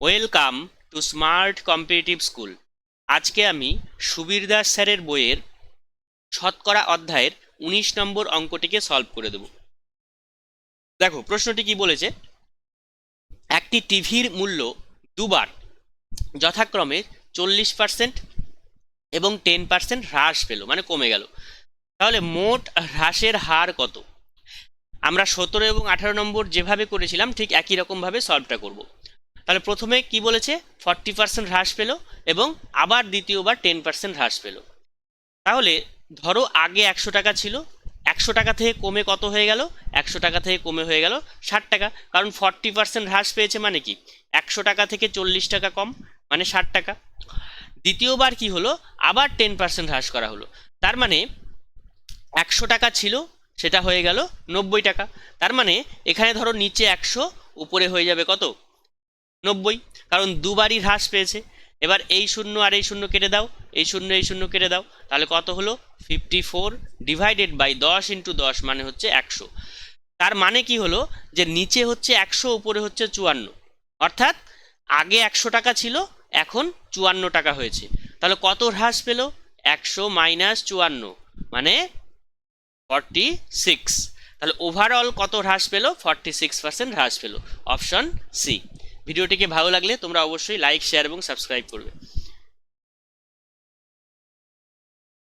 Welcome to smart competitive school. আজকে আমি সুবীর দাস স্যারের বইয়ের শতকরা অধ্যায়ের 19 নম্বর অঙ্কটিকে সলভ করে দেব। দেখো প্রশ্নটি কি বলেছে, একটি টিভির মূল্য দুবার যথাক্রমে 40% এবং 10% হ্রাস পেল, মানে কমে গেল। তাহলে মোট হ্রাসের হার কত? আমরা 17 এবং 18 নম্বর যেভাবে করেছিলাম ঠিক একই রকমভাবে সলভটা করব। তাহলে প্রথমে কি বলেছে, 40% হ্রাস পেল এবং আবার দ্বিতীয়বার 10% হ্রাস পেল। তাহলে ধরো আগে 100 টাকা ছিল, 100 টাকা থেকে কমে কত হয়ে গেল? 100 টাকা থেকে কমে হয়ে গেল 60 টাকা, কারণ 40% হ্রাস পেয়েছে, মানে কি 100 টাকা থেকে 40 টাকা কম, মানে 60 টাকা। দ্বিতীয়বার কি হলো, আবার 10% হ্রাস করা হলো, তার মানে 100 টাকা ছিল, সেটা হয়ে গেল 90 টাকা। তার মানে এখানে ধরো নিচে 100, উপরে হয়ে যাবে কত? 90, কারণ দুবারই হ্রাস পেয়েছে। এবার এই শূন্য আর এই শূন্য কেটে দাও, এই শূন্য কেটে দাও, তাহলে কত হলো? 54 ডিভাইডেড বাই 10 × 10 মানে হচ্ছে 100। তার মানে কি হলো, যে নিচে হচ্ছে 100, উপরে হচ্ছে 54, অর্থাৎ আগে 100 টাকা ছিল, এখন 54 টাকা হয়েছে। তাহলে কত হ্রাস পেল? 100 - 54 মানে 46। তাহলে ওভারঅল কত হ্রাস পেল? 46% হ্রাস পেল। Option C. ভিডিওটিকে ভালো লাগলে তোমরা অবশ্যই লাইক, শেয়ার এবং সাবস্ক্রাইব করবে।